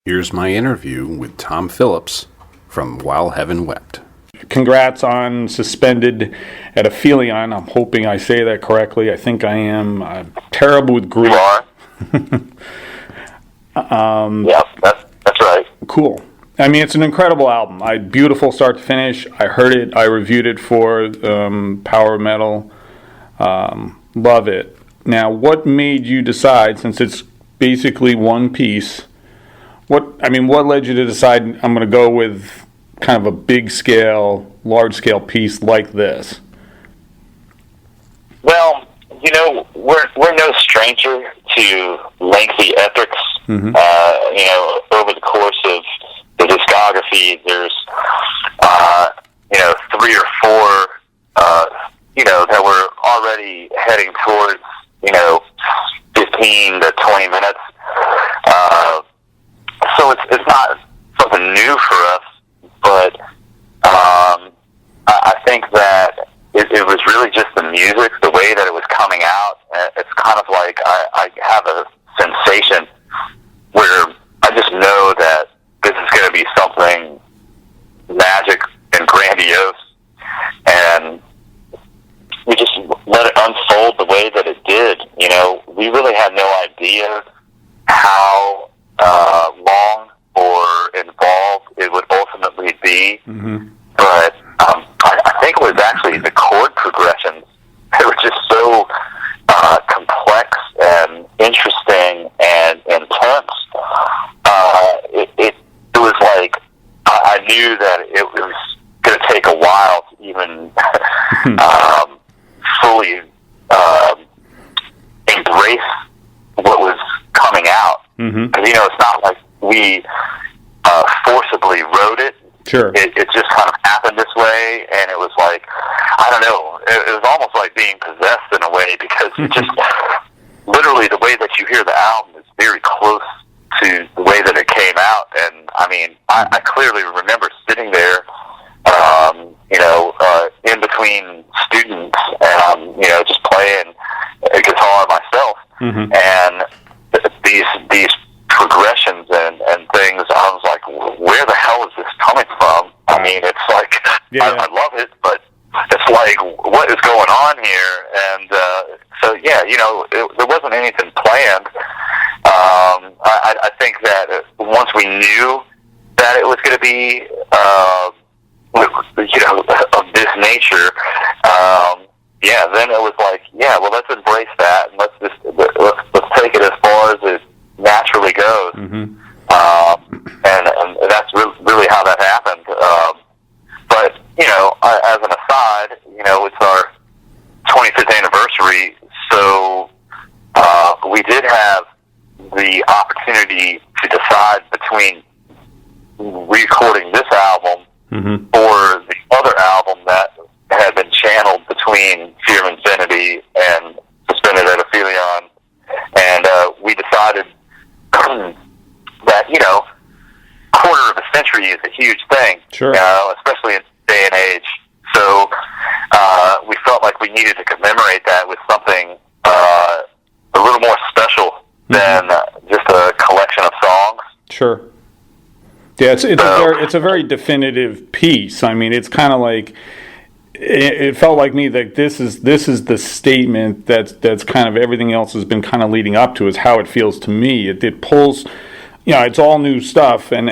Here's my interview with Tom Phillips from While Heaven Wept. Congrats on Suspended at Aphelion. I'm hoping I say that correctly. I think I am. I'm terrible with Greek. You are? Yeah, that's right. Cool. I mean, it's an incredible album. Beautiful start to finish. I heard it. I reviewed it for Power Metal. Love it. Now, what made you decide, since it's basically one piece, what led you to decide I'm going to go with kind of a large-scale piece like this? Well, we're no stranger to lengthy epics. Mm-hmm. Over the course of the discography, there's, 3 or 4, that were already heading towards, 15 to 20 minutes. So it's not something new for us, but I think that it was really just the music, the way that it was coming out. It's kind of like I have a sensation where I just know that this is going to be something magic and grandiose, and we just let it unfold the way that it did. We really had no idea how long or involved it would ultimately be, mm-hmm. but I think it was actually the chord progressions. They were just so complex and interesting and intense. It was like I knew that it was going to take a while to even fully embrace what was coming out. Mm-hmm. Because, it's not like we forcibly wrote it. Sure. It just kind of happened this way, and it was like, I don't know, it was almost like being possessed in a way, because it just, literally the way that you hear the album is very close to the way that it came out. And I clearly remember sitting there, in between students, and just playing a guitar myself, mm-hmm. and these progressions and things, I was like, where the hell is this coming from? I mean, it's like, yeah. I love it, but it's like, what is going on here? And there wasn't anything planned. I think that once we knew that it was going to be, of this nature, then it was like, let's embrace that, and let's take it as far as it naturally goes. Mm-hmm. And that's really how that happened. But as an aside, it's our 25th anniversary, so we did have the opportunity to decide between recording this album, mm-hmm. or the other album that had been channeled between Fear of Infinity and Suspended at Aphelion, and we decided that quarter of a century is a huge thing, sure. Especially in this day and age. So we felt like we needed to commemorate that with something a little more special, mm-hmm. than just a collection of songs. Sure. Yeah, it's a very definitive piece. I mean, it's kind of like, it felt like me that this is the statement that's kind of everything else has been kind of leading up to, is how it feels to me. It pulls, it's all new stuff, and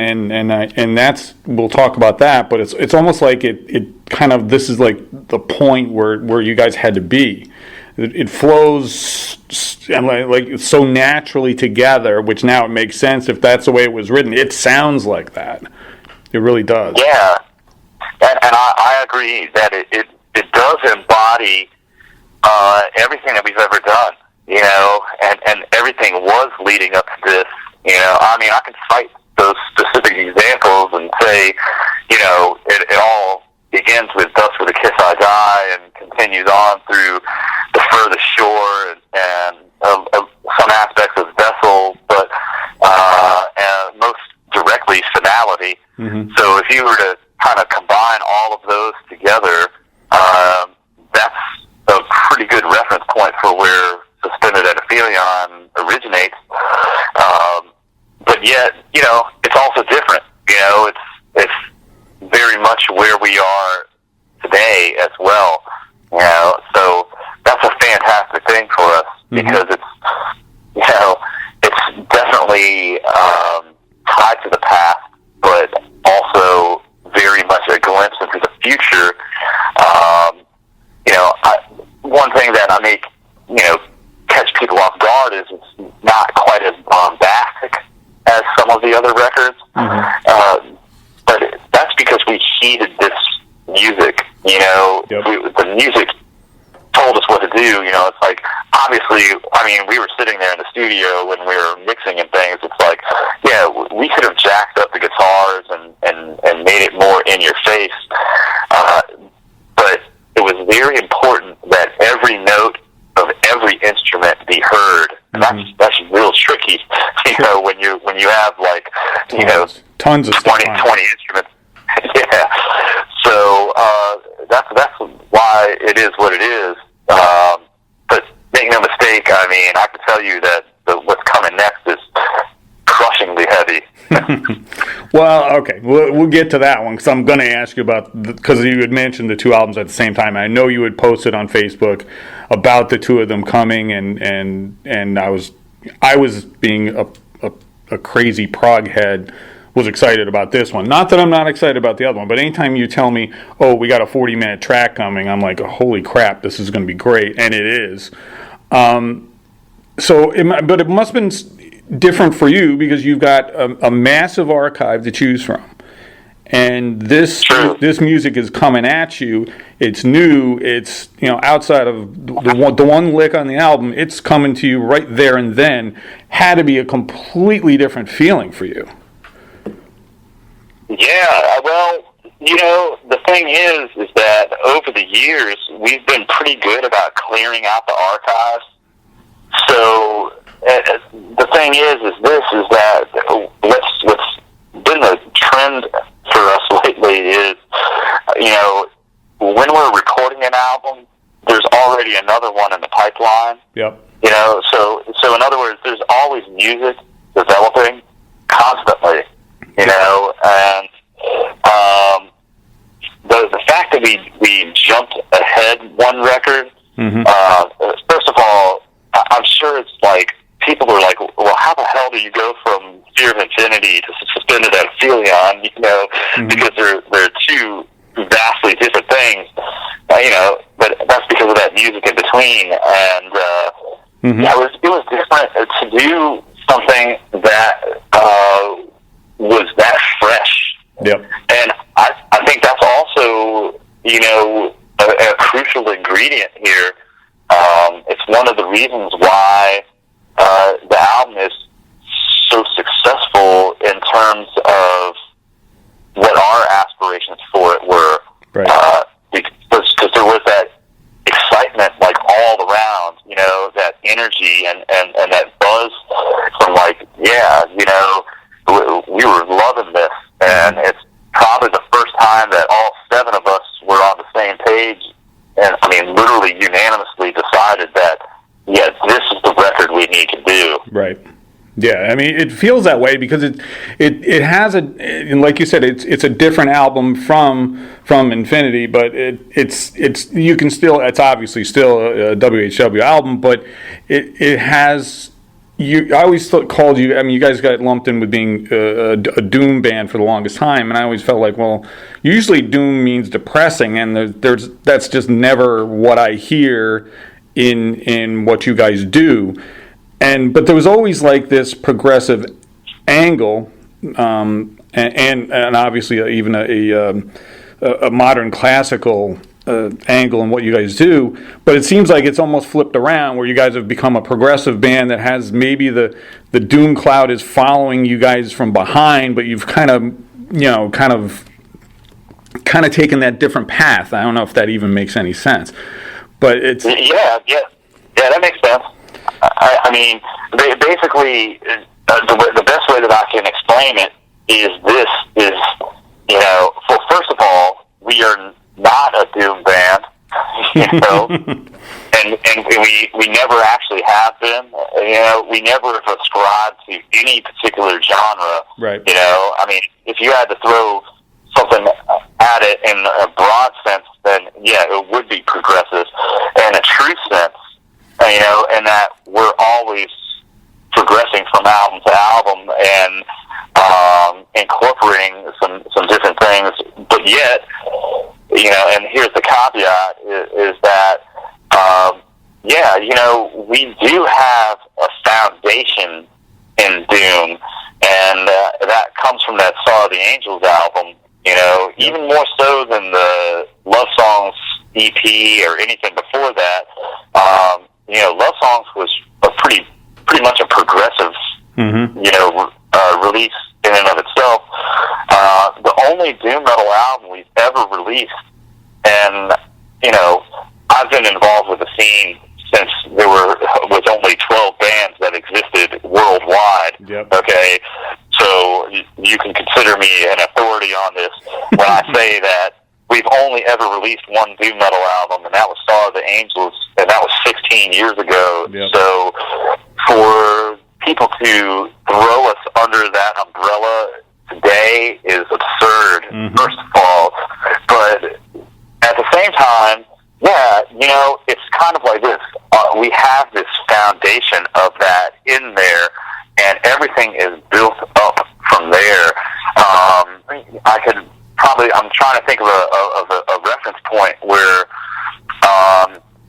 that's, we'll talk about that. But it's almost like it kind of, this is like the point where you guys had to be. It flows like so naturally together, which now it makes sense if that's the way it was written. It sounds like that. It really does. Yeah, and I agree that it does embody everything that we've ever done, and everything was leading up to this. I can cite those specific examples and say, it all begins with "Thus with a Kiss I Die" and continues on through "The Furthest Shore" and some aspects of "Vessel," but and most directly "Finality." Mm-hmm. So if you were to kind of combine all of those together, that's a pretty good reference point for where Suspended at Aphelion originates. But yet, it's also different. It's very much where we are today as well. So that's a fantastic thing for us because it's definitely tied to the past, but also very much a glimpse into the future. One thing that I make, catch people off guard is it's not quite as bombastic as some of the other records. But that's because we heeded this music. The music told us what to do. It's like, obviously, we were sitting there in the studio when we were mixing and things. It's like, we could have jacked up the guitars and made it more in your face. But it was very important that every note of every instrument be heard. And that's real tricky, when you have like, tons of 20 instruments. Yeah. So that's why it is what it is. But make no mistake, I can tell you that what's coming next is crushingly heavy. Well, okay, we'll get to that one because I'm going to ask you about, because you had mentioned the two albums at the same time. I know you had posted on Facebook about the two of them coming, and I was being a crazy prog head, was excited about this one. Not that I'm not excited about the other one, but anytime you tell me, oh, we got a 40-minute track coming, I'm like, oh, holy crap, this is going to be great, and it is. But it must have been different for you because you've got a massive archive to choose from, and this music is coming at you. It's new. It's outside of the one lick on the album, it's coming to you right there and then. Had to be a completely different feeling for you. Yeah, well, the thing is that over the years we've been pretty good about clearing out the archives. So the thing is that what's been the trend for us lately is, when we're recording an album, there's already another one in the pipeline. Yep. So in other words, there's always music developing constantly. And the fact that we jumped ahead one record. First of all, I'm sure it's like people were like, well, how the hell do you go from Fear of Infinity to Suspended at Aphelion? Because they're two vastly different things. But that's because of that music in between, and it was different to do something that was that fresh. Yep. And I think that's also a crucial ingredient here. It's one of the reasons why the album is so successful in terms of what our aspirations for it were. Right. Because there was that excitement like all around, that energy and that buzz from like, we were loving this, and it's probably the first time that all 7 of us were on the same page, and literally unanimously decided that, this is the record we need to do. Right. Yeah, it feels that way because it has and like you said, it's a different album from Infinity, but it's you can still, it's obviously still a WHW album, but it has. I always called you. You guys got lumped in with being a doom band for the longest time, and I always felt like, well, usually doom means depressing, and that's just never what I hear in what you guys do. But there was always like this progressive angle, and obviously even a modern classical angle in what you guys do. But it seems like it's almost flipped around, where you guys have become a progressive band that has maybe the doom cloud is following you guys from behind, but you've kind of taken that different path. I don't know if that even makes any sense, but it's yeah, that makes sense. Basically, the best way that I can explain it is well, first of all, we are not a doom band, and and we never actually have been. We never have ascribed to any particular genre. Right. I mean, if you had to throw something at it in a broad sense, then yeah, it would be progressive. In a true sense, in that we're always progressing from album to album and incorporating some different things, but yet, and here's the caveat is that, we do have a foundation in doom, and that comes from that Saw of the Angels album, even more so than the Love Songs EP or anything before that. Love Songs was a pretty much a progressive, release in and of itself. The only doom metal album we've ever released, and I've been involved with the scene since there was only 12 bands that existed worldwide. Yep. Okay, so you can consider me an authority on this when I say that we've only ever released one doom metal album, and that was Saw of the Angels, and that was 16 years ago. Yep. So for people to throw us under that umbrella today is absurd, first of all. But at the same time, it's kind of like this. We have this foundation of that in there, and everything is built up from there. I'm trying to think of a reference point where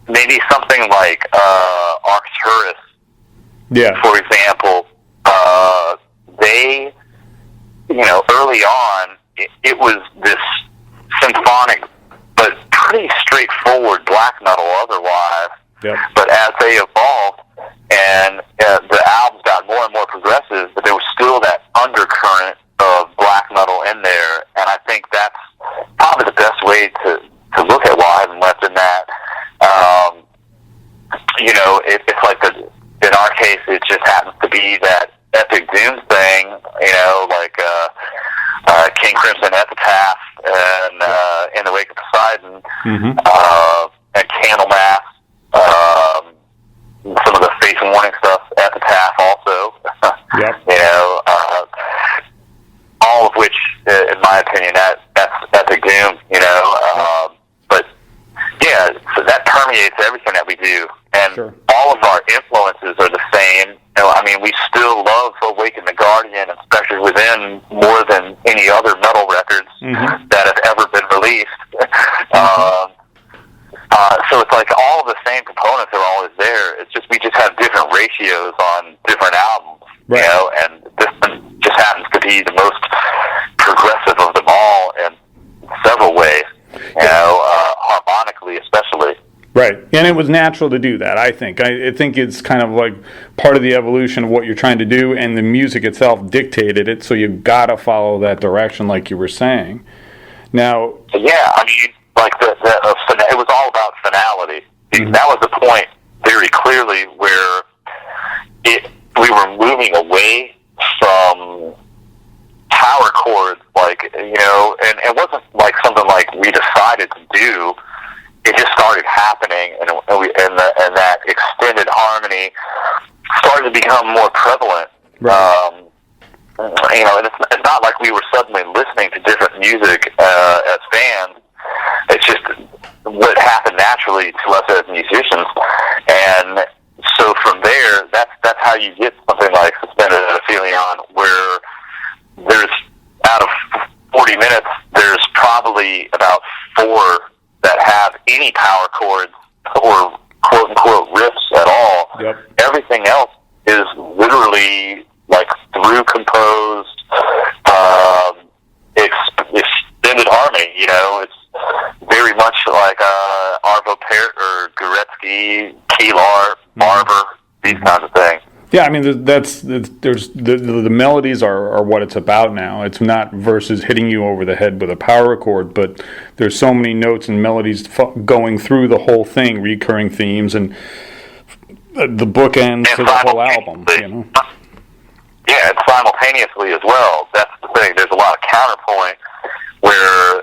maybe something like Arcturus, for example, they, early on, it was this symphonic but pretty straightforward black metal otherwise. Yep. But as they evolved and the albums got more and more progressive, but there was still that undercurrent of black metal in there, and I think that's probably the best way to look at While Heaven Wept in that. It's like in our case, it just happens to be that epic doom thing, like King Crimson Epitaph and In the Wake of Poseidon, and Candlemass, some of the Face and Warning stuff, Epitaph also. Yep. All of which, in my opinion, that's epic doom. But yeah, so that permeates everything that we do, and Sure. all of our influences are the same. We still love Awaken the Guardian, especially within more than any other metal records that have ever been released. So it's like all of the same components are always there. It's just we just have different ratios on different albums, right. And this one just happens to be the most progressive of them all in several ways, harmonically especially. Right, and it was natural to do that, I think. I think it's kind of like part of the evolution of what you're trying to do, and the music itself dictated it, so you got to follow that direction, like you were saying. Now, yeah, I mean, like it was all about finality. That was the point very clearly where we were moving away from power chords, and it wasn't like something like we decided to do. It just started happening, and that extended harmony started to become more prevalent. right. And it's not like we were suddenly listening to different music as fans. It's just what happened naturally to us as musicians, and so from there, that's how you get something like Suspended at Aphelion, where there's out of 40 minutes, there's probably about 4 that have any power chords or quote-unquote riffs at all. Yep. Everything else is literally like through composed, extended harmony. It's very much like Arvo Pärt or Goretzky, Keelar, Barber, these kinds of things. Yeah, I mean, there's the melodies are what it's about now. It's not versus hitting you over the head with a power chord, but there's so many notes and melodies going through the whole thing, recurring themes, and the bookends to the whole album. Yeah, and simultaneously as well. That's the thing. There's a lot of counterpoint where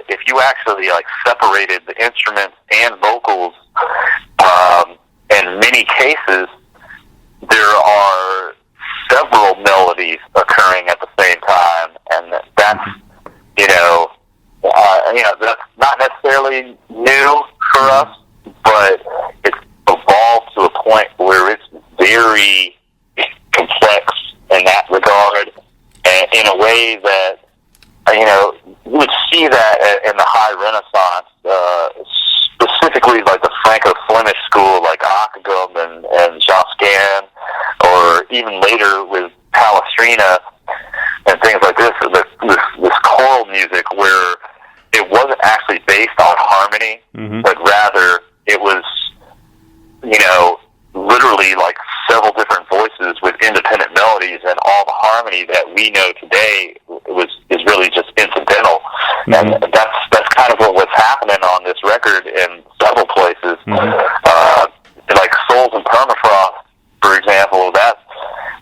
if you actually separated the instruments and vocals many cases, there are several melodies occurring at the same time, and that's, that's not necessarily new for us, but it's evolved to a point where it's very complex in that regard, and in a way that, you would see that in the High Renaissance, specifically like the Franco-Flemish school, like Ockeghem and Josquin, or even later with Palestrina and things like this choral music where it wasn't actually based on harmony, but rather it was, literally like several different voices with independent melodies, and all the harmony that we know today is really just incidental. And that's kind of what was happening on this record in several places. Like Souls and Permafrost, for example, that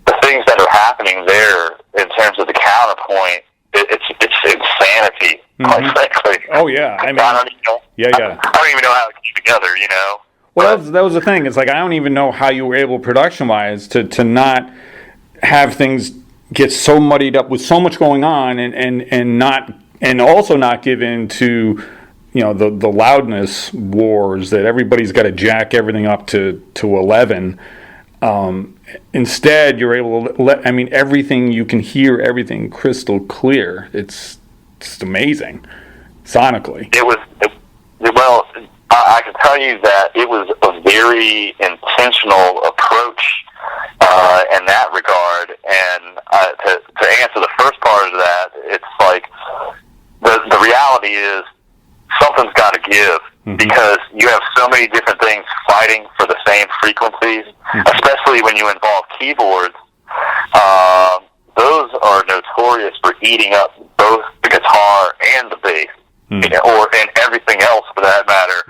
the things that are happening there in terms of the counterpoint, it's insanity, quite frankly. Oh yeah, I don't even know how it came together, Well, that was the thing. It's like I don't even know how you were able, production-wise, to not have things get so muddied up with so much going on, and also not give in to the loudness wars that everybody's got to jack everything up to 11. Instead, you're able to let everything, you can hear everything crystal clear. It's amazing sonically. Well, I can tell you that it was a very intentional approach in that regard. And to answer the first part of that, it's like the reality is something's got to give, because you have so many different things fighting for the same frequencies, especially when you involve keyboards. Those are notorious for eating up both the guitar and the bass. And everything else for that matter,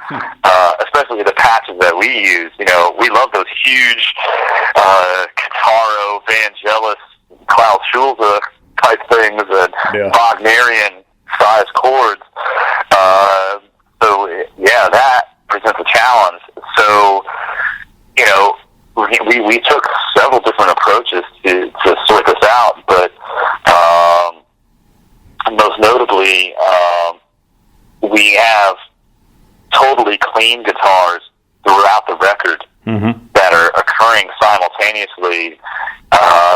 especially the patches that we use. We love those huge Guitaro, Vangelis, Klaus Schulze type things, and Wagnerian size chords. So yeah, that presents a challenge. So we took several different approaches to sort this out, but most notably, we have totally clean guitars throughout the record that are occurring simultaneously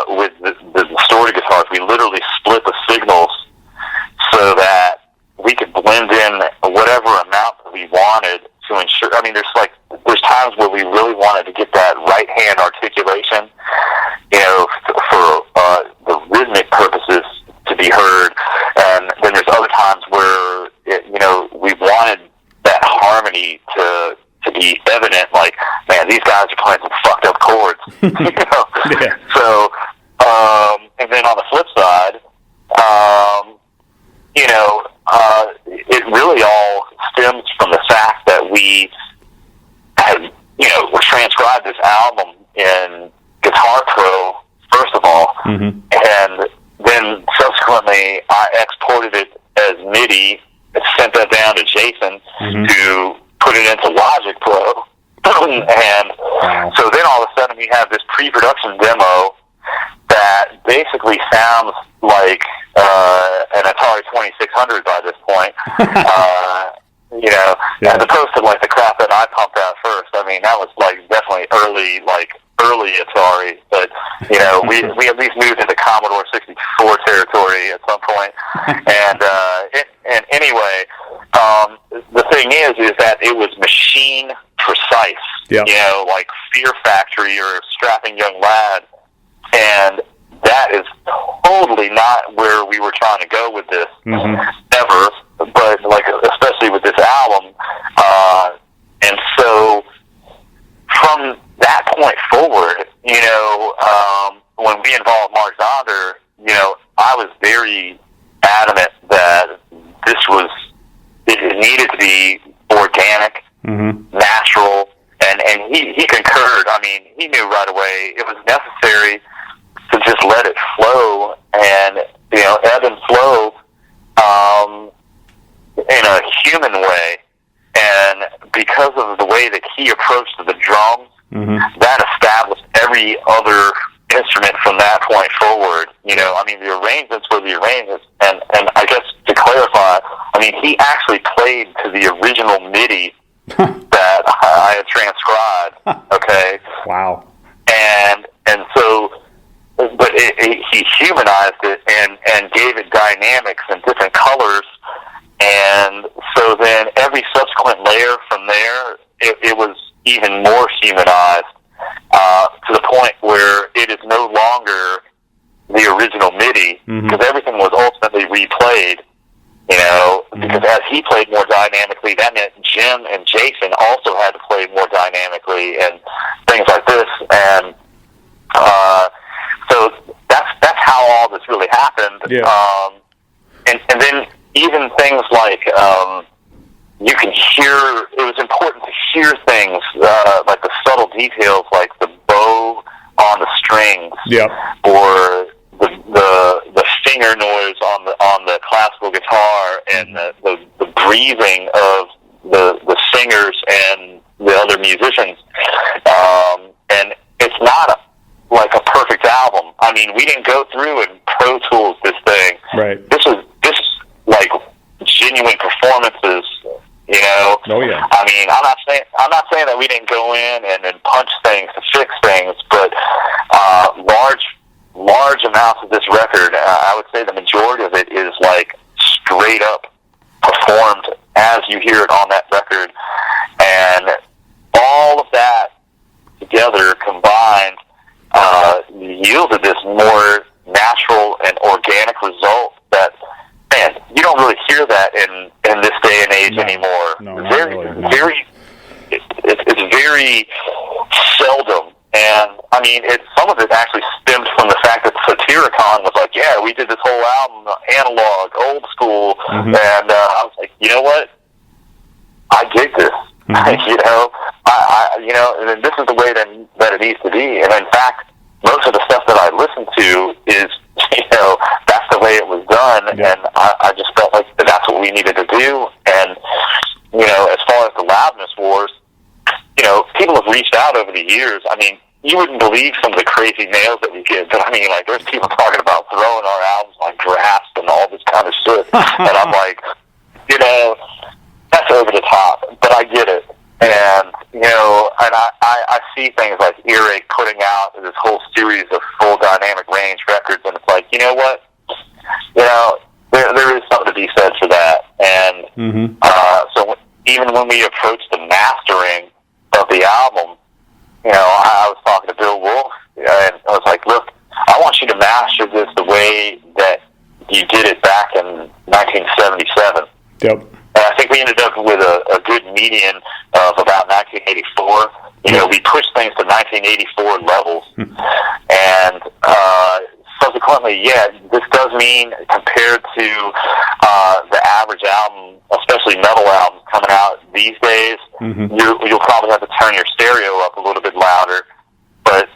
with the distorted guitars. We literally split the signals so that we could blend in whatever amount that we wanted to ensure. There's times where we really wanted to get that right hand articulation, for the rhythmic purposes to be heard, and then there's other times where we wanted that harmony to be evident. Like, man, these guys are playing some fucked up chords, Yeah. So, and then on the flip side, it really all stems from the fact that we had, transcribed this album in Guitar Pro, first of all, and then subsequently I exported it as MIDI, sent that down to Jason to put it into Logic Pro, and so then all of a sudden we have this pre-production demo that basically sounds like an Atari 2600 by this point. As opposed to like the crap that I pumped out first. That was like definitely early Atari, but we at least moved into Commodore 64 territory at some point. And anyway, the thing is that it was machine precise. Like Fear Factory or Strapping Young Lad, and that is totally not where we were trying to go with this ever. But especially with this album, and so from that point forward, when we involved Mark Zonder, I was very adamant that it needed to be organic, natural, and he concurred. He knew right away it was necessary to just let it flow and ebb and flow in a human way. And because of the way that he approached the drums that established every other instrument from that point forward. You know, I mean, the arrangements were the arrangements, and I guess to clarify, I mean, he actually played to the original MIDI that I had transcribed. Okay. Wow. And so, but he humanized it and gave it dynamics and different colors, and so then every subsequent layer from there, it was even more humanized, to the point where it is no longer the original MIDI, because everything was ultimately replayed, you know, because as he played more dynamically, that meant Jim and Jason also had to play more dynamically and things like this, and so that's how all this really happened. Yeah. And then even things like, you can hear, it was important to hear things, like the subtle details, like the bow on the strings, or the finger noise on the classical guitar, and the breathing of the singers and the other musicians. And it's not like a perfect album. I mean, we didn't go through and Pro Tools this thing. Right. This like genuine performances. You know, I mean, I'm not saying that we didn't go in and punch things to fix things, but large amounts of this record, I would say the majority of it is like straight up performed as you hear it on that record, and all of that together combined yielded this more natural and organic result that, man, you don't really hear that in this day and age anymore. No, it's very seldom. And I mean, some of it actually stemmed from the fact that Satyricon was like, "Yeah, we did this whole album analog, old school," and I was like, you know what? I dig this. You know, and this is the way that it needs to be. And in fact, most of the stuff that I listen to is, you know, that's the way it was done, and I just felt like that's what we needed to do. And, you know, as far as the loudness wars, you know, people have reached out over the years. I mean, you wouldn't believe some of the crazy nails that we get, but I mean, like, there's people talking about throwing our albums on drafts and all this kind of shit, and I'm like, you know, that's over the top, but I get it. And, you know, and I see things like Earache putting out this whole series of full dynamic range records, and it's like, you know what? You know, there is something to be said for that. And so even when we approached the mastering of the album, you know, I was talking to Bill Wolf, and I was like, look, I want you to master this the way that you did it back in 1977. Yep. And I think we ended up with a good median of about 1984. You know, we pushed things to 1984 levels. And subsequently, yeah, this does mean compared to the average album, especially metal albums coming out these days, you'll probably have to turn your stereo up a little bit louder. But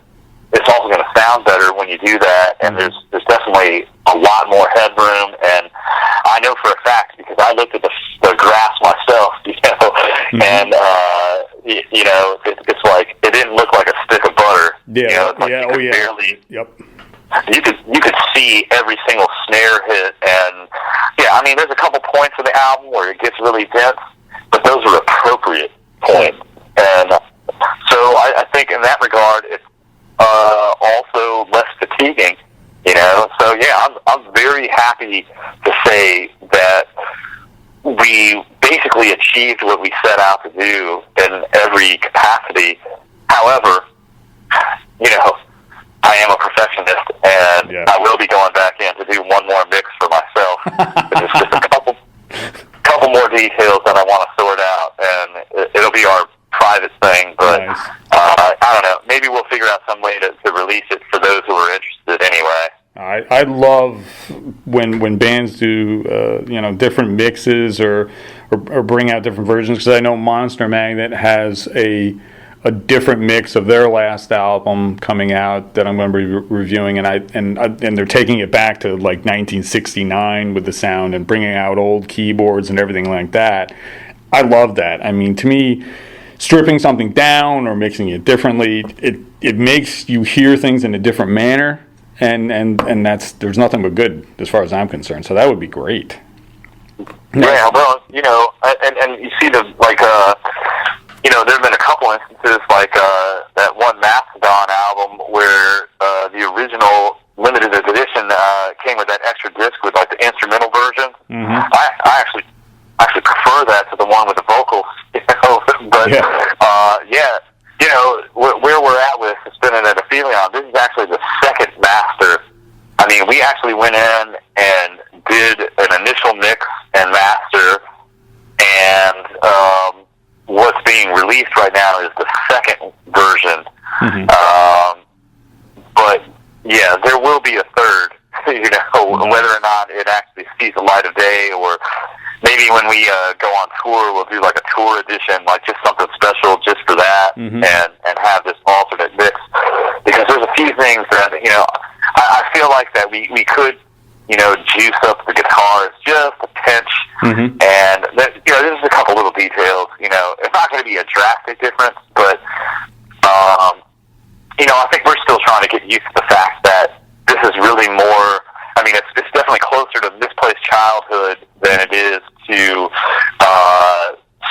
it's also going to sound better when you do that, and there's definitely a lot more headroom, and I know for a fact, because I looked at the graphs myself, you know, and, you know, it's like, it didn't look like a stick of butter. Yeah, you know, it's like barely, you could see every single snare hit, and, yeah, I mean, there's a couple points in the album where it gets really dense, but those are appropriate points, and so I think in that regard, it's also less fatiguing, you know. So yeah, I'm very happy to say that we basically achieved what we set out to do in every capacity. However, you know, I am a perfectionist, and I will be going back in to do one more mix for myself. It's just a couple more details that I want to sort out, and it'll be our private thing, but nice. I don't know. Maybe we'll figure out some way to release it for those who are interested anyway. I love when bands do you know, different mixes or bring out different versions, because I know Monster Magnet has a different mix of their last album coming out that I'm going to be reviewing, and they're taking it back to like 1969 with the sound and bringing out old keyboards and everything like that. I love that. I mean, to me, stripping something down or mixing it differently, it makes you hear things in a different manner, and there's nothing but good as far as I'm concerned. So that would be great. Yeah, well, and you see there have been a couple instances like that one Mastodon album where the original limited edition came with that extra disc with like the instrumental version. Mm-hmm. I actually prefer that to the one with the vocals, but where we're at with spinning at Aphelion, this is actually the second master. I mean, we actually went in and did an initial mix and master, and what's being released right now is the second version. Mm-hmm. But yeah, there will be a third. Whether or not it actually sees the light of day, or maybe when we go on tour, we'll do like a tour edition, like just something special just for that, mm-hmm. and have this alternate mix. Because there's a few things that I feel like that we could juice up the guitars just a pinch, mm-hmm. and there's a couple little details. It's not going to be a drastic difference, but I think we're still trying to get used to the fact that this is really more. I mean, it's definitely closer to Misplaced Childhood than it is to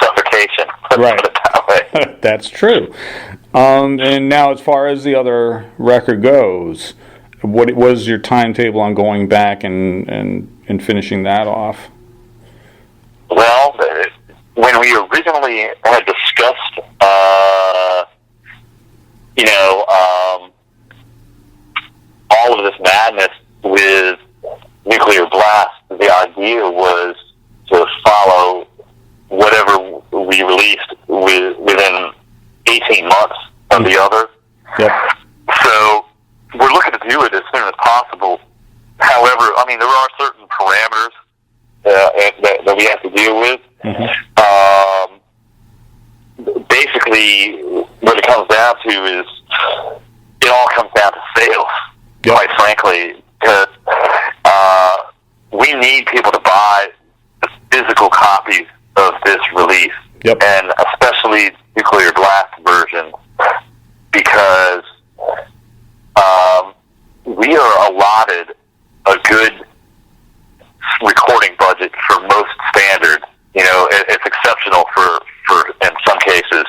Suffocation. Right. Put it that way. That's true. And now, as far as the other record goes, what was your timetable on going back and finishing that off? Well, when we originally had discussed, all of this madness with Nuclear Blast, the idea was to follow whatever we released within 18 months of the other. Yep. So we're looking to do it as soon as possible. However, I mean, there are certain parameters that we have to deal with. Mm-hmm. Basically, what it comes down to is it all comes down to sales, Yep. quite frankly, because we need people to buy the physical copies of this release, Yep. and especially Nuclear Blast version, because we are allotted a good recording budget for most standards. It's exceptional for in some cases.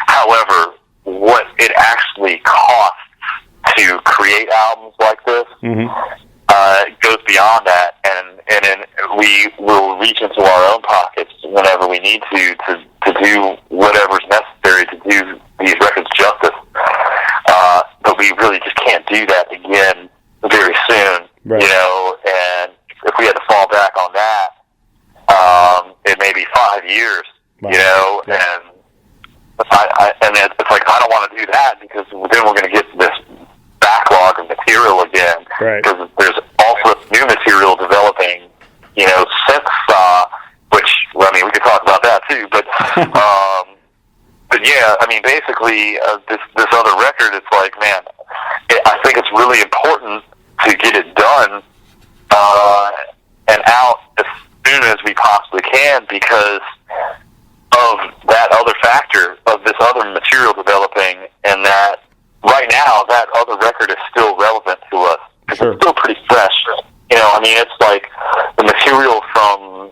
However, what it actually costs to create albums like this Mm-hmm. goes beyond that, and then we will reach into our own pockets whenever we need to do whatever's necessary to do these records justice. But we really just can't do that again very soon, Right. and if we had to fall back on that, it may be 5 years, Wow. and it's like, I don't want to do that, because then we're going to get this backlog of material again, Right. because there's also new material developing, since, which, I mean, we could talk about that too, but yeah, I mean, basically, this other record, it's like, man, I think it's really important to get it done, and out as soon as we possibly can, because of that other factor of this other material developing, and that right now that other record is still relevant to us. Sure. It's still pretty fresh. I mean, it's like the material from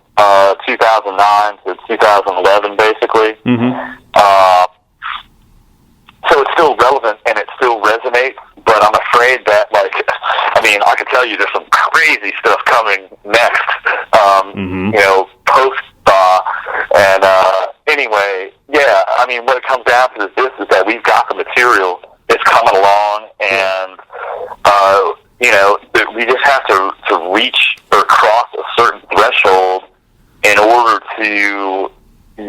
2009 to 2011, basically. Mm-hmm. So it's still relevant and it still resonates, but I'm afraid that, I could tell you there's some crazy stuff coming next, post, and anyway, yeah, I mean, what it comes down to is that we've got the material, it's coming along, and, we just have to reach or cross a certain threshold in order to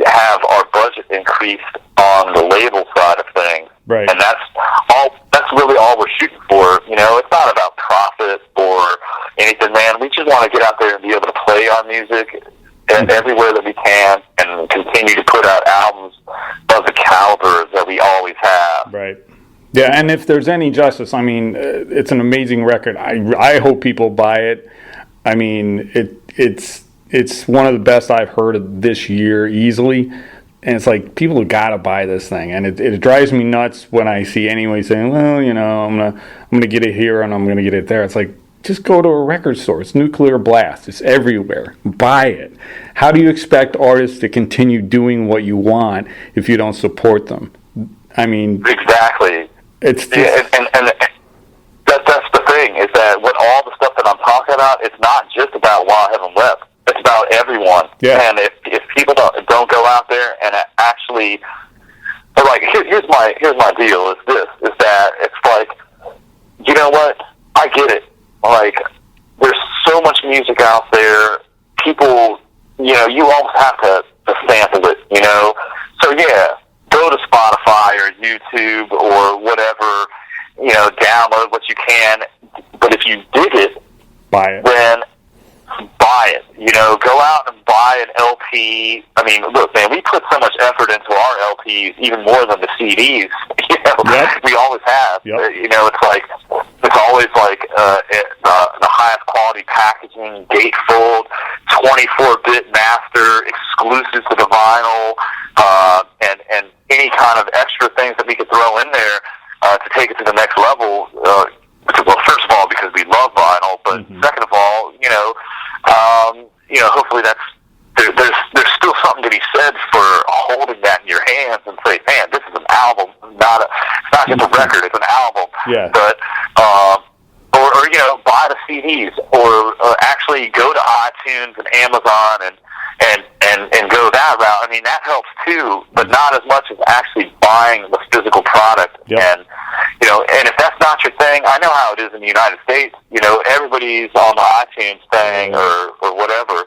have our budget increased on the label side of things. Right. And that's really all we're shooting for. It's not about profit or anything, man. We just want to get out there and be able to play our music and everywhere that we can, and continue to put out albums of the caliber that we always have. Right. Yeah, and if there's any justice, I mean, it's an amazing record. I hope people buy it. I mean, it's one of the best I've heard of this year, easily. And it's like, people have got to buy this thing, and it drives me nuts when I see anyone saying, well, I'm gonna get it here and I'm gonna get it there. It's like, just go to a record store. It's nuclear blast. It's everywhere. Buy it. How do you expect artists to continue doing what you want if you don't support them? I mean, exactly. It's just, and that's the thing, is that what all the stuff that I'm talking about, it's not just about While Heaven Wept. It's about everyone. Yeah. And if people don't go out there and actually, like, here's my deal is this, is that it's like, you know what? I get it. Like, there's so much music out there. People, you almost have to sample it, So, yeah, go to Spotify or YouTube or whatever, download what you can. But if you dig it, buy it. Then buy it. Go out and buy an LP. I mean, look, man, we put so much effort into our LPs, even more than the CDs. Yep. We always have. Yep. It's like, it's always like the highest quality packaging, gatefold, 24-bit master, exclusive to the vinyl, and any kind of extra things that we could throw in there to take it to the next level. Well, first of all, because we love vinyl, but second of all, hopefully there's still something to be said for holding that in your hands and say, man, this is an album, it's not just a record, it's an album. Yeah. But or buy the CDs, or actually go to iTunes and Amazon and go that route. I mean, that helps too, but not as much as actually buying the physical product. Yep. And and if that's not your thing, I know how it is in the United States. Everybody's on the iTunes thing or whatever,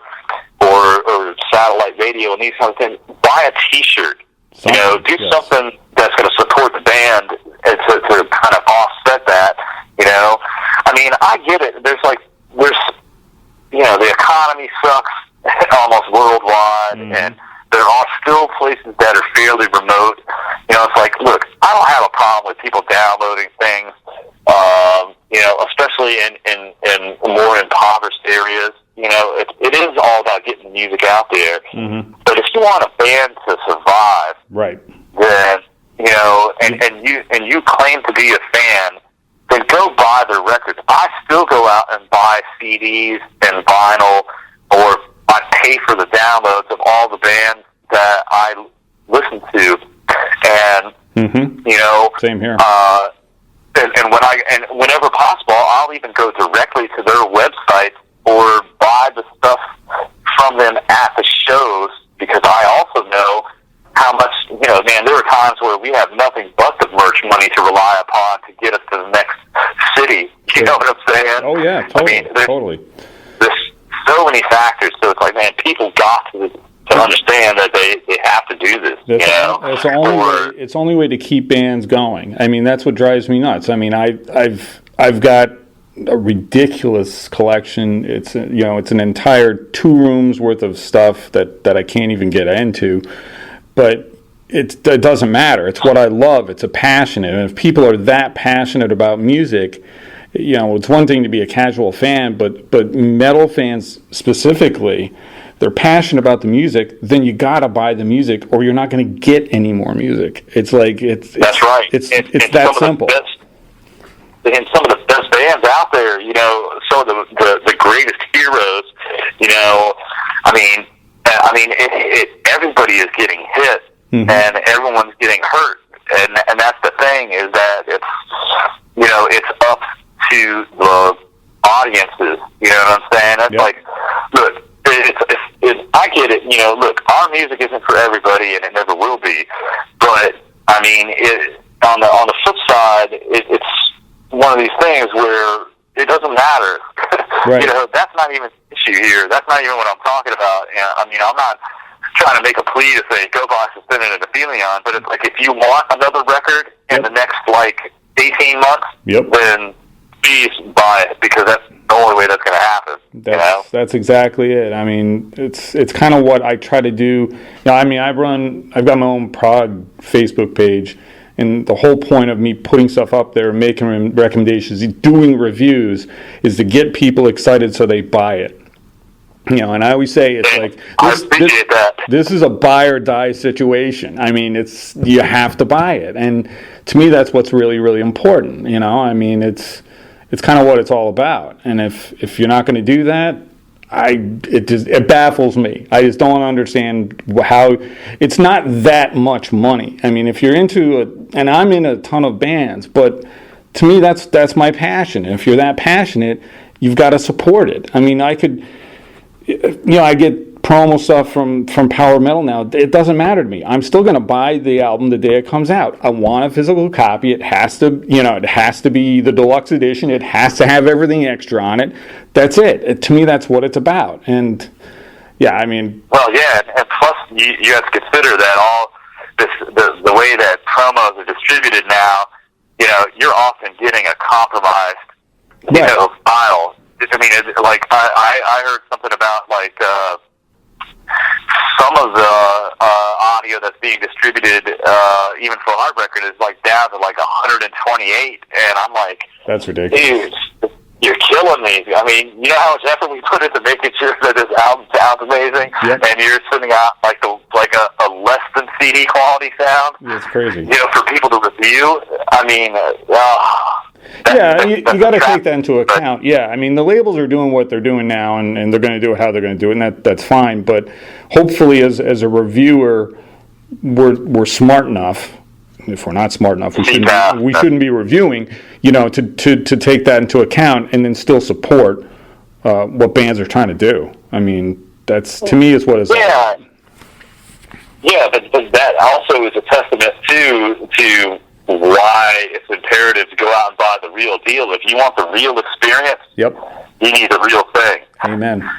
or satellite radio and these kinds of things. Buy a T-shirt. Do something that's going to support the band and to kind of offset that. I mean, I get it. There's the economy sucks almost worldwide, and there are still places that are fairly remote. It's like, look, I don't have a problem with people downloading things, especially in more impoverished areas. It is all about getting the music out there. Mm-hmm. But if you want a band to survive, right, then and you claim to be a fan, then go buy their records. I still go out and buy CDs and vinyl, or I pay for the downloads of all the bands that I listen to, and same here. And whenever possible, I'll even go directly to their website or buy the stuff from them at the shows, because I also know how much, man, there are times where we have nothing but the merch money to rely upon to get us to the next city. You know what I'm saying? Oh, yeah, totally. I mean, totally. There's so many factors, so it's like, man, people got to understand that they have to do this. It's the only way to keep bands going. I mean, that's what drives me nuts. I mean, I've got a ridiculous collection. It's an entire 2 rooms worth of stuff that I can't even get into. But it doesn't matter. It's what I love. It's a passionate. And if people are that passionate about music, it's one thing to be a casual fan, but metal fans specifically, they're passionate about the music, then you gotta buy the music, or you're not going to get any more music. It's like that's right. It's that simple. And some of the best bands out there, some of the greatest heroes, everybody is getting hit, and everyone's getting hurt, and that's the thing, is that it's up to the audiences. You know what I'm saying? That's like, look, I get it. Look, our music isn't for everybody, and it never will be. But I mean, on the flip side, it's one of these things where it doesn't matter. Right. That's not even the issue here. That's not even what I'm talking about. I'm not trying to make a plea to say go buy Suspended and Aphelion, but it's like, if you want another record in the next 18 months, then please buy it, because that's the only way that's going to happen. That's exactly it. I mean, it's kind of what I try to do. I've got my own prog Facebook page, and the whole point of me putting stuff up there, making recommendations, doing reviews, is to get people excited so they buy it. You know, and I always say it's like I appreciate that. This is a buy or die situation. I mean, you have to buy it, and to me, that's what's really, really important. You know, I mean, it's kind of what it's all about. And if you're not going to do that, it baffles me. I just don't understand how it's not that much money. I mean, if you're and I'm in a ton of bands, but to me, that's my passion. And if you're that passionate, you've got to support it. I mean, I get promo stuff from power metal now. It doesn't matter to me. I'm still going to buy the album the day it comes out. I want a physical copy. It has to be the deluxe edition. It has to have everything extra on it. That's it. To me, that's what it's about. And yeah, I mean, well, yeah, and plus you have to consider that all the way that promos are distributed now. You know, you're often getting a compromised, file. I mean, I heard something about like some of the audio that's being distributed, even for our record, is like down to like 128, and I'm like, that's ridiculous. Dude, you're killing me. I mean, you know how much effort we put into making sure that this album sounds amazing, and you're sending out like a less than CD quality sound. It's crazy. You know, for people to review. I mean, you got to take that into account. Yeah, I mean, the labels are doing what they're doing now, and they're going to do it how they're going to do it, and that's fine. But hopefully, as a reviewer, we're smart enough. If we're not smart enough, we shouldn't be reviewing. You know, to take that into account and then still support what bands are trying to do. I mean, that's to me is what it's. Yeah, yeah, but that also is a testament to why it's imperative to go out and buy the real deal. If you want the real experience, you need the real thing. Amen.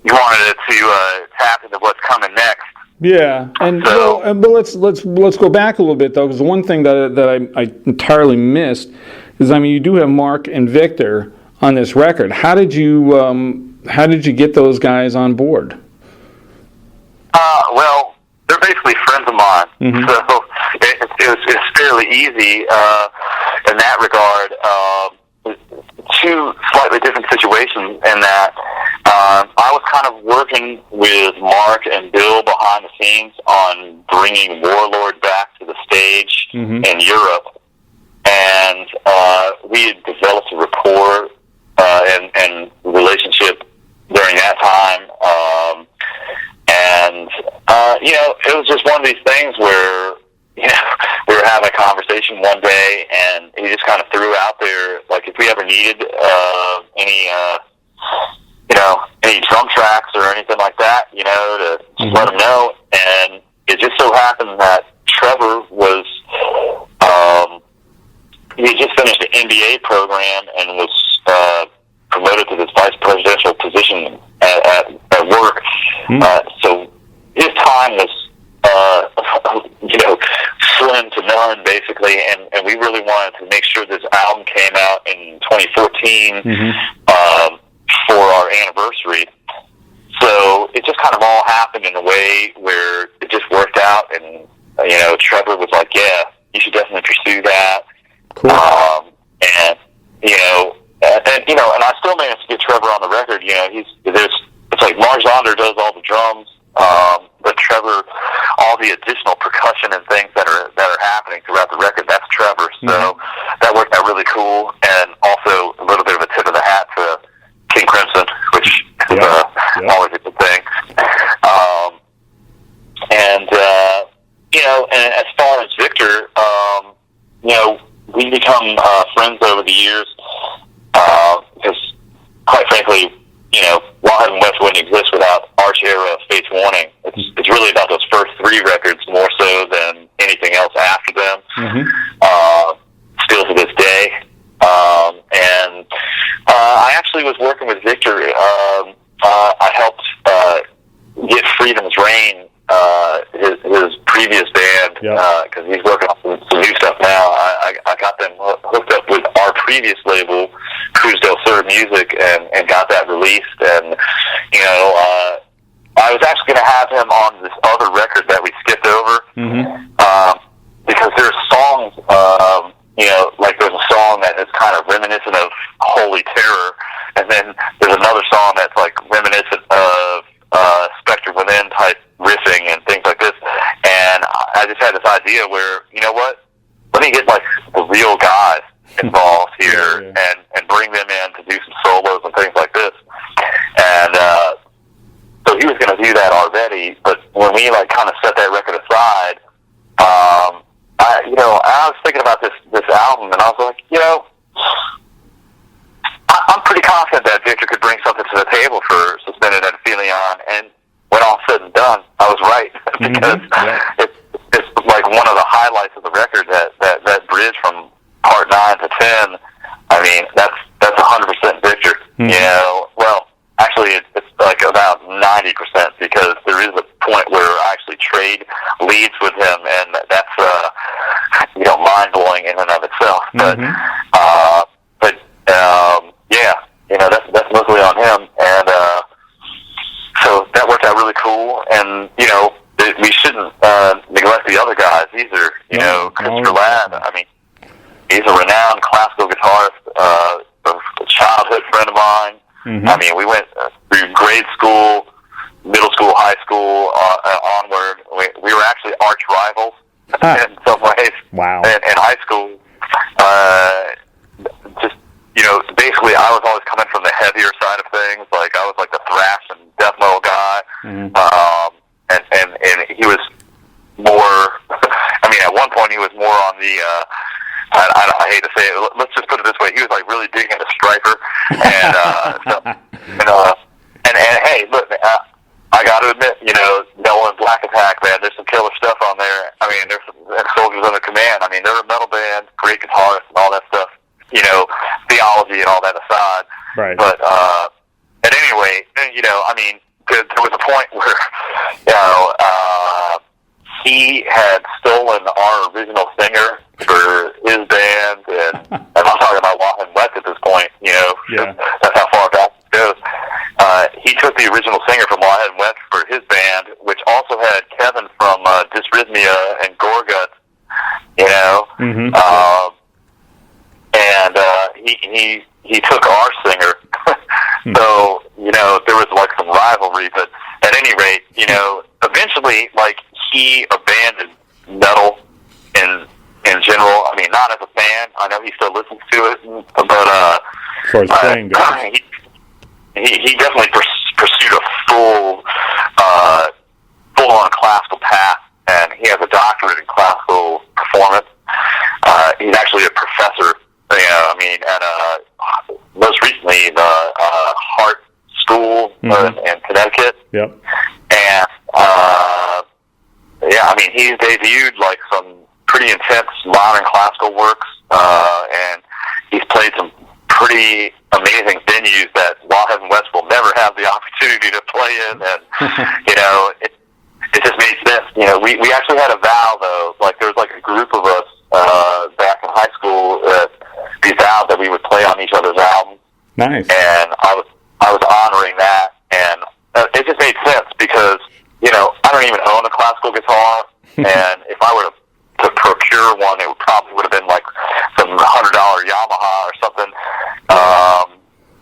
You wanted to tap into what's coming next. Yeah, but let's go back a little bit though, because the one thing that I entirely missed is, I mean, you do have Mark and Victor on this record. How did you get those guys on board? Well, they're basically friends of mine, so it's fairly easy in that regard. Two slightly different situations in that I was kind of working with Mark and Bill behind the scenes on bringing Warlord back to the stage in Europe, and we had developed a rapport and relationship during that time. And it was just one of these things where, we were having a conversation one day, and he just kind of threw out there, like, if we ever needed any drum tracks or anything like that, to just let him know. And it just so happened that Trevor was, he had just finished an MBA program and was promoted to this vice presidential position at work. So his time was, slim to none, basically, and we really wanted to make sure this album came out in 2014 for our anniversary. So it just kind of all happened in a way where it just worked out, and Trevor was like, "Yeah, you should definitely pursue that." Cool. And I still managed to get Trevor on the record. It's like Mark Zonder does all the drums, but Trevor, all the additional percussion and things that are happening throughout the record, that's Trevor. So that worked out really cool, and also a little bit of a tip of the hat to King Crimson, which is always a good thing. And as far as Victor, we've become friends over the years, because quite frankly, While Heaven Wept wouldn't exist without Arch Era, Fate's Warning. It's really about those first three records more so than anything else after them. Still to this day. And I actually was working with Victor. I helped get Freedom's Reign, his previous band, because he's working on some new stuff now. I got them hooked up with our previous label, Cruz del Sur Music, and got that released. And I was actually going to have him on this other record that we skipped over, because there's songs, like there's a song that is kind of reminiscent of Holy Terror. And then there's another song that's like reminiscent of Spectre Within type riffing and things like this. And I just had this idea where, you know what? Let me get like the real guys involved here and bring them in to do some solos and things like this. And so he was going to do that already, but when we like kind of set that record aside, I was thinking about this album, and I was like, I'm pretty confident that Victor could bring something to the table for Suspended at Aphelion, and when all said and done, I was right because it's like one of the highlights of the record, that bridge from part 9 to 10. I mean, that's 100% Victor. Well, actually, it's like about 90% because there is a point where I actually trade leads with him, and that's mind blowing in and of itself. That's mostly on him, and so that worked out really cool. And we shouldn't neglect the other guys either. Christopher Ladd. I mean, he's a renowned classical guitarist, a childhood friend of mine. I mean, we went through grade school, middle school, high school, onward. We were actually arch rivals in some ways. Wow. In high school, basically I was always coming from the heavier side of things. Like, I was like the thrash and death metal guy. And he was more, I mean, at one point he was more on the, I hate to say it, let's just put it this way, he was like really digging into Striper. And hey, look, I got to admit, Noah and Black Attack, man, there's some killer stuff on there. I mean, there's some Soldiers Under Command. I mean, they're a metal band, great guitarists and all that stuff. Theology and all that aside. Right. But at any rate, I mean, there was a point where, he had stolen our original singer for his band, and I'm talking about While Heaven Wept at this point. That's how far back it goes. He took the original singer from While Heaven Wept for his band, which also had Kevin from Dysrhythmia and Gorguts. And he took our singer. So, there was like some rivalry, but at any rate, eventually, like, he abandoned metal in general. I mean, not as a fan. I know he still listens to it, but as far as playing goes, he definitely pursued a full on classical path, and he has a doctorate in classical performance. He's actually a professor. At most recently the Hart School in Connecticut. Yep. And I mean, he's debuted like some pretty intense modern classical works, and he's played some pretty amazing venues that While Heaven Wept will never have the opportunity to play in. And it just made sense. We actually had a vow though. Like, there was like a group of us back in high school that we vowed that we would play on each other's albums. Nice. And I was honoring that, and it just made sense because I don't even own a classical guitar, and if I were to procure one, it would have been like some $100 Yamaha or something.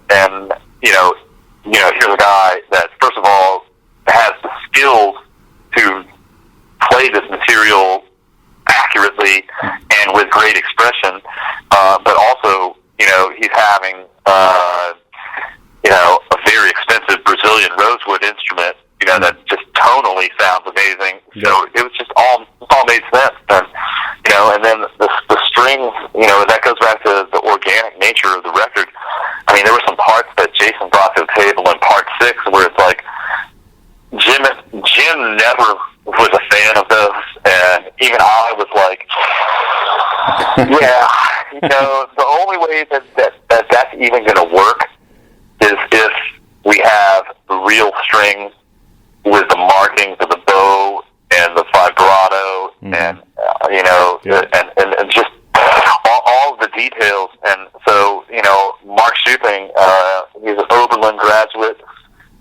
And here's a guy that first of all has the skills to play this material accurately and with great expression, but also he's having a very expensive Brazilian rosewood instrument, that just tonally sounds amazing. So it was just all made sense. And then the strings, that goes back to the organic nature of the record. I mean, there were some parts that Jason brought to the table in part 6 where it's like Jim never was a fan of those, and even I was like, the only way that's even going to work is if we have real strings with the markings of the bow and the vibrato, and and just all of the details. And so Mark Shuping, he's an Oberlin graduate.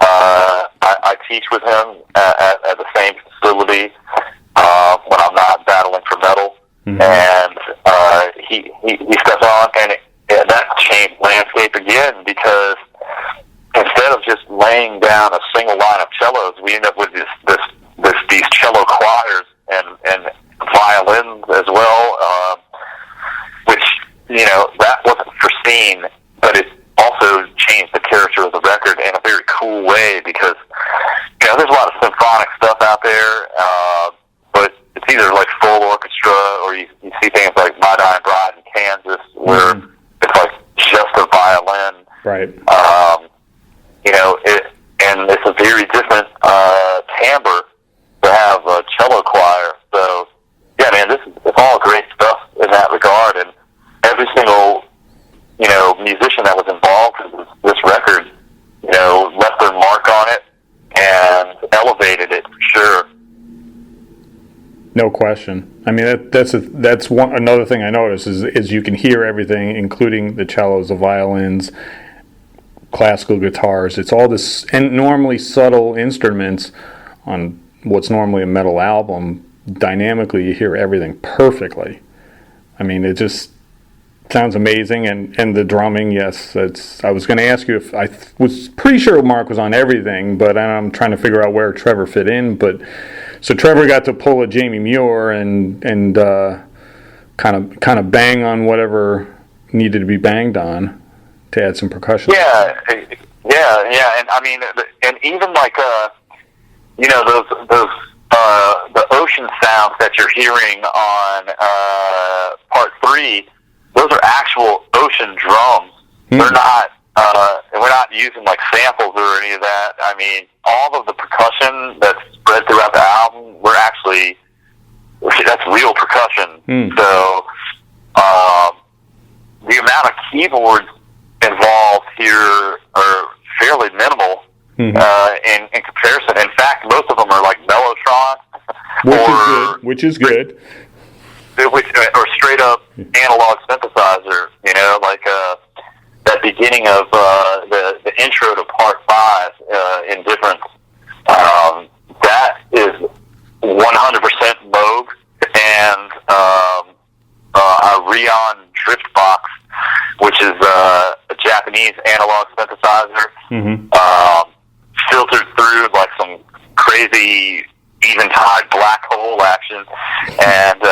I teach with him at the same facility when I'm not battling for metal, and he steps on, and that changed landscape again, because instead of just laying down a single line of cellos, we end up with these cello choirs and violins as well, which, that wasn't foreseen, but it also changed the character of the record in a very cool way, because, there's a lot of symphonic stuff out there, but it's either like full orchestra, or you see things like My Dying Bride in Kansas, where it's like just a violin. Right. And it's a very different timbre to have a cello choir. So, yeah, man, it's all great stuff in that regard. And every single, musician that was involved in this record, left their mark on it and elevated it for sure. No question. I mean, that's another thing I noticed is you can hear everything, including the cellos, the violins, classical guitars. It's all this, and normally subtle instruments on what's normally a metal album. Dynamically, you hear everything perfectly. I mean, it just sounds amazing, and the drumming, yes. I was going to ask you if I was pretty sure Mark was on everything, but I'm trying to figure out where Trevor fit in. But so Trevor got to pull a Jamie Muir and kind of bang on whatever needed to be banged on to add some percussion. Yeah, and I mean, and even like those the ocean sounds that you're hearing on part 3. Those are actual ocean drums. They're not. We're not using like samples or any of that. I mean, all of the percussion that's spread throughout the album, that's real percussion. So the amount of keyboards involved here are fairly minimal in comparison. In fact, most of them are like Mellotron, which is good. Or straight up analog synthesizer, like that beginning of the intro to part 5 in Difference. That is 100% Moog and a Rion Driftbox, which is a Japanese analog synthesizer, filtered through like some crazy Eventide black hole action, and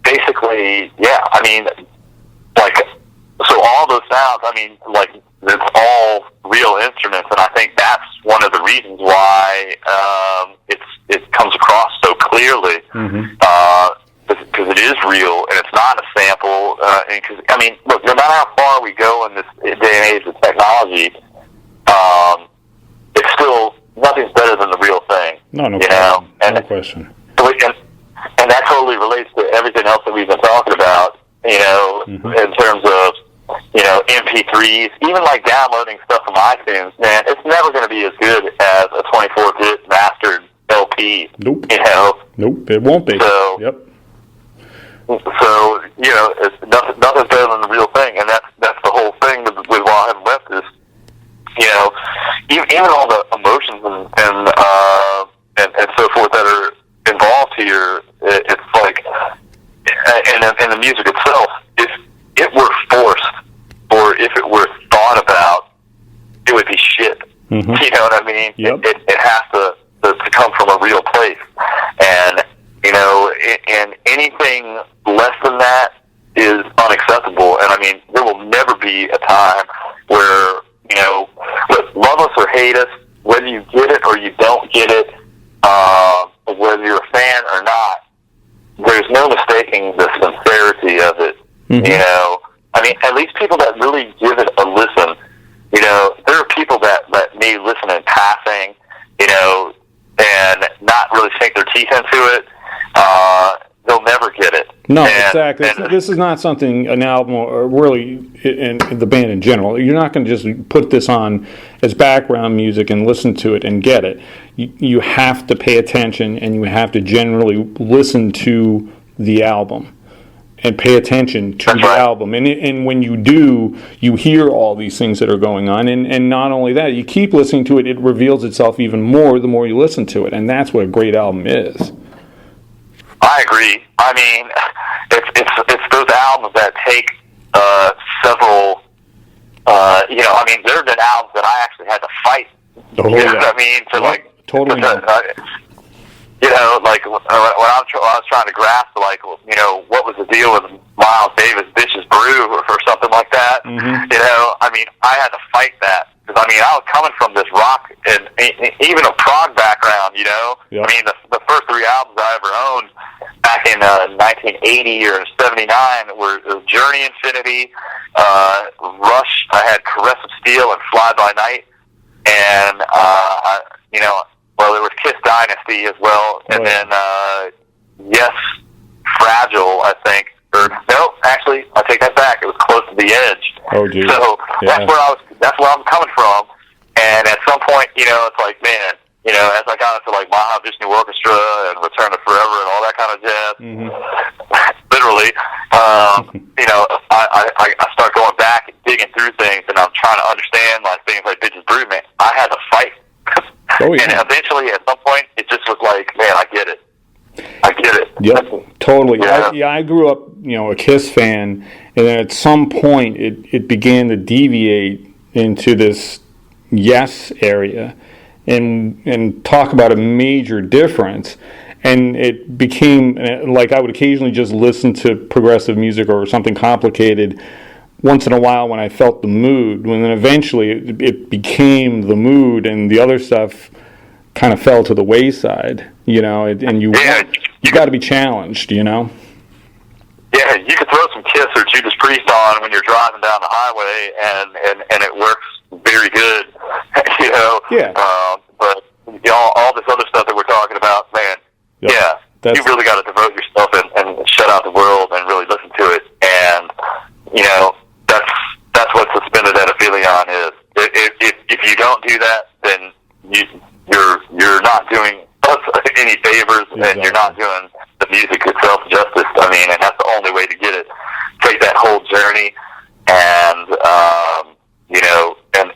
basically, yeah, I mean, like, so all those sounds, I mean, like, it's all real instruments, and I think that's one of the reasons why it comes across so clearly, because it is real, and it's not a sample, and cause, I mean, look, no matter how far we go in this day and age of technology, it's still, nothing's better than the real thing. No question. No question. And that totally relates to everything else that we've been talking about, in terms of, MP3s, even like downloading stuff from iTunes, man, it's never going to be as good as a 24-bit mastered LP. Nope. Nope, it won't be. So, yep. So, it's nothing's better than the real thing, and that's the whole thing with While Heaven Wept is, even all the emotions and so forth that are involved here, it's like, and the music itself, if it were forced or if it were thought about, it would be shit. You know what I mean? Yep. It has to come from a real place, and and anything less than that is unacceptable. And I mean, there will never be a time where love us or hate us, whether you get it or you don't get it, whether you're a fan or not, there's no mistaking the sincerity of it. I mean, at least people that really give it a listen, there are people that may listen in passing, and not really sink their teeth into it. They'll never get it. No, exactly. This is not something, an album, or really in the band in general. You're not going to just put this on as background music and listen to it and get it. You have to pay attention, and you have to generally listen to the album and pay attention to the album. And when you do, you hear all these things that are going on. And not only that, you keep listening to it, it reveals itself even more the more you listen to it. And that's what a great album is. I agree. I mean, it's those albums that take several, I mean, there have been albums that I actually had to fight. Oh, You know yeah. what I mean? To like, Totally. like when I was trying to grasp, like, what was the deal with Miles Davis' Bitches Brew or something like that? Mm-hmm. I mean, I had to fight that. Because, I mean, I was coming from this rock and even a prog background, Yep. I mean, the first 3 albums I ever owned back in 1980 or 79 were Journey Infinity, Rush, I had Caress of Steel and Fly By Night, and, well, there was Kiss Dynasty as well, and then, Yes, Fragile, I think. Or, no, actually, I take that back. It was Close to the Edge. Oh, geez. So Yeah. that's where I'm coming from. And at some point, it's like, man, as I got into like Mahavishnu Orchestra and Return to Forever and all that kind of jazz, literally, I start going back and digging through things, and I'm trying to understand like things like Bitches Brew, man. I had to fight. Oh, yeah. And eventually, at some point, it just was like, man, I get it. I get it. Yep, totally. Yeah. I grew up, a Kiss fan, and then at some point it began to deviate into this Yes area, and talk about a major difference. And it became like I would occasionally just listen to progressive music or something complicated once in a while when I felt the mood. When then eventually it became the mood, and the other stuff kind of fell to the wayside. And you got to be challenged. Yeah, you could throw some Kiss or Judas Priest on when you're driving down the highway, and it works very good. Yeah. But all this other stuff that we're talking about, man. Yep. Yeah, you really got to devote yourself and shut out the world and really listen to it. And that's what Suspended at Aphelion is. If you don't do that, then you're not doing us any favors, Exactly. and you're not doing the music itself justice. I mean, and that's the only way to get it. Take that whole journey, and and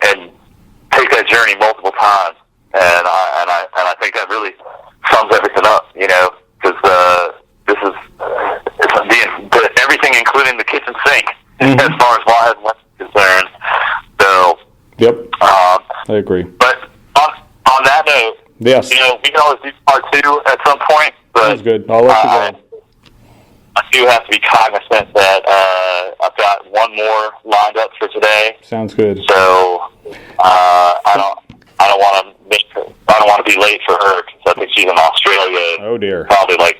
take that journey multiple times. And I think that really sums everything up. Because this is everything, including the kitchen sink, as far as While Heaven Wept is concerned. So. Yep. I agree. But on that note. Yes. We can always do part 2 at some point, but Sounds good. I'll let you go. I do have to be cognizant that I've got one more lined up for today. Sounds good. So I don't want to be late for her because I think she's in Australia. Oh dear. Probably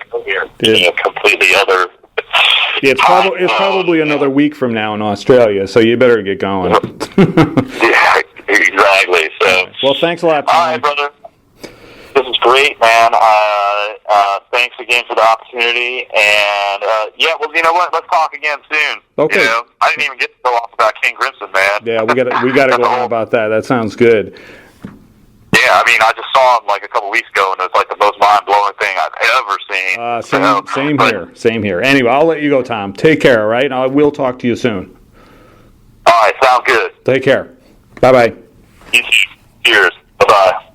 completely other. It's probably another week from now in Australia, so you better get going. Yeah, exactly. So. Well, thanks a lot, Tom. All right, brother. This is great, man. Thanks again for the opportunity. And, well, you know what? Let's talk again soon. Okay. I didn't even get to go off about King Crimson, man. Yeah, we got to go on about that. That sounds good. Yeah, I mean, I just saw him like a couple weeks ago, and it was like the most mind-blowing thing I've ever seen. Same here. Anyway, I'll let you go, Tom. Take care, all right? I will talk to you soon. All right, sounds good. Take care. Bye-bye. Cheers. Bye-bye.